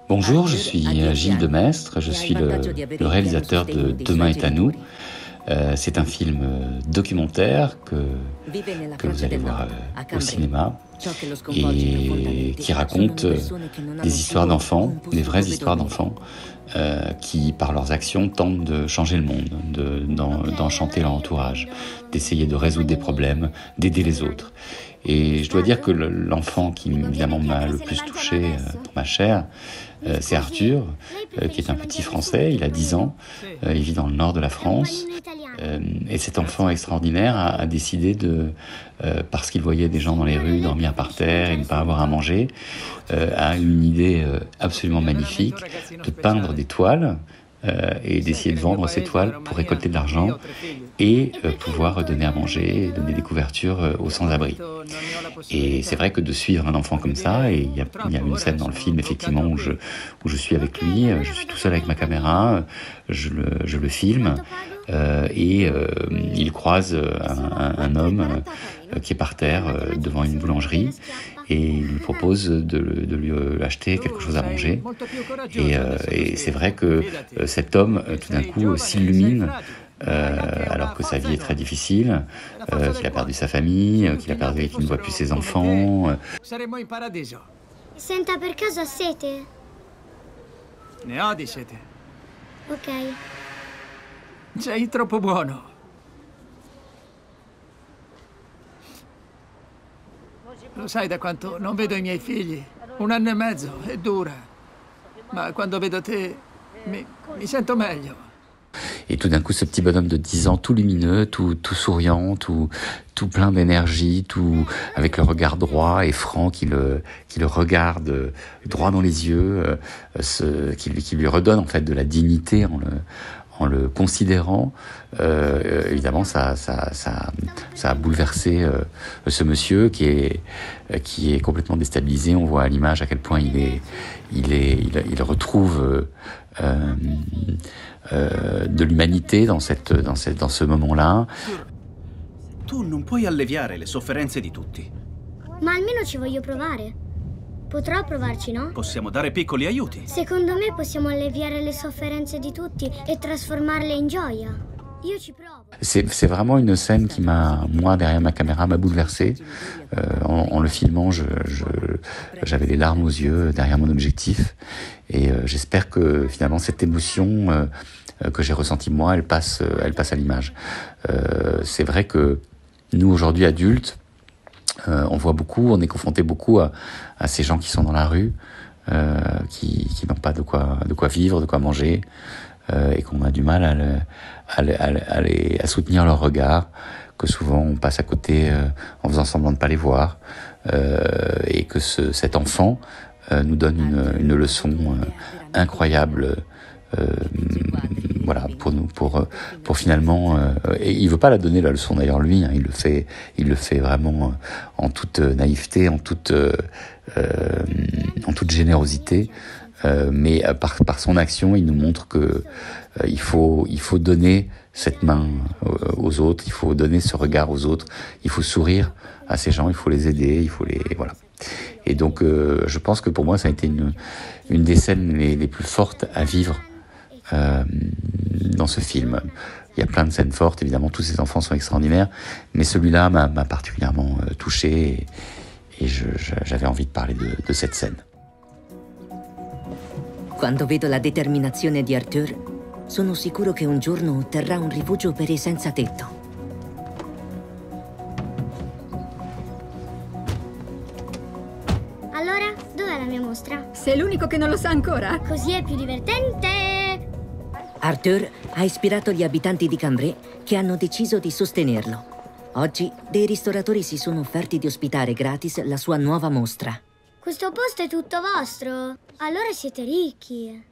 Bonjour, je suis Gilles Demestre, je suis le réalisateur de Demain est à nous. C'est un film documentaire que vous allez voir au cinéma et qui raconte des histoires d'enfants, des vraies histoires d'enfants qui, par leurs actions, tentent de changer le monde, d'enchanter leur entourage, d'essayer de résoudre des problèmes, d'aider les autres. Et je dois dire que l'enfant qui, évidemment, m'a le plus touché dans ma chair, c'est Arthur, qui est un petit Français, il a 10 ans, il vit dans le nord de la France. Et cet enfant extraordinaire a décidé parce qu'il voyait des gens dans les rues dormir par terre et ne pas avoir à manger, a eu une idée absolument magnifique de peindre des toiles et d'essayer de vendre ces toiles pour récolter de l'argent et pouvoir donner à manger et donner des couvertures aux sans-abri. Et c'est vrai que de suivre un enfant comme ça, et il y a une scène dans le film effectivement où je suis avec lui, je suis tout seul avec ma caméra, je le filme, et il croise un homme qui est par terre devant une boulangerie et il lui propose de lui acheter quelque chose à manger. Et c'est vrai que cet homme tout d'un coup s'illumine alors que sa vie est très difficile, qu'il a perdu sa famille, qu'il ne voit plus ses enfants. Senta, per caso ha sete? Ne ho di sete. Ok. Sei troppo buono. Lo sai da quanto non vedo i miei figli? 1 anno e mezzo, è dura. Ma quando vedo te, mi sento meglio. Et tout d'un coup, ce petit bonhomme de 10 ans, tout lumineux, tout souriant, tout plein d'énergie, tout avec le regard droit et franc qui le regarde droit dans les yeux, qui lui redonne en fait de la dignité en le considérant. Évidemment, ça a bouleversé ce monsieur qui est complètement déstabilisé. On voit à l'image à quel point il retrouve de l'umanité dans ce moment-là. Tu non puoi alleviare le sofferenze di tutti. Ma almeno ci voglio provare. Potrò provarci, no? Possiamo dare piccoli aiuti. Secondo me possiamo alleviare le sofferenze di tutti e trasformarle in gioia. Io ci provo. C'est vraiment une scène qui moi, derrière ma caméra, m'a bouleversé. En le filmant, j'avais les larmes aux yeux derrière mon objectif. Et j'espère que finalement cette émotion que j'ai ressentie moi, elle passe à l'image. C'est vrai que nous, aujourd'hui, adultes, on voit beaucoup, on est confronté beaucoup à ces gens qui sont dans la rue, qui n'ont pas de quoi vivre, de quoi manger, et qu'on a du mal à soutenir leur regard, que souvent on passe à côté en faisant semblant de pas les voir, et que cet enfant nous donne une leçon incroyable. Voilà, pour finalement, et il veut pas la donner la leçon d'ailleurs lui, hein, il le fait vraiment en toute naïveté, en toute générosité, mais par son action, il nous montre que il faut donner cette main aux autres, il faut donner ce regard aux autres, il faut sourire à ces gens, il faut les aider, voilà. Et donc, je pense que pour moi, ça a été une des scènes les plus fortes à vivre dans ce film. Il y a plein de scènes fortes, évidemment, tous ces enfants sont extraordinaires, mais celui-là m'a particulièrement touché et j'avais envie de parler de cette scène. Quando vedo la determinazione di Arthur, sono sicuro che un giorno otterrà un rifugio per i senza tetto. Allora, dov'è la mia mostra? Sei l'unico che non lo sa ancora? Così è più divertente! Arthur ha ispirato gli abitanti di Cambrai che hanno deciso di sostenerlo. Oggi dei ristoratori si sono offerti di ospitare gratis la sua nuova mostra. Questo posto è tutto vostro? Allora siete ricchi.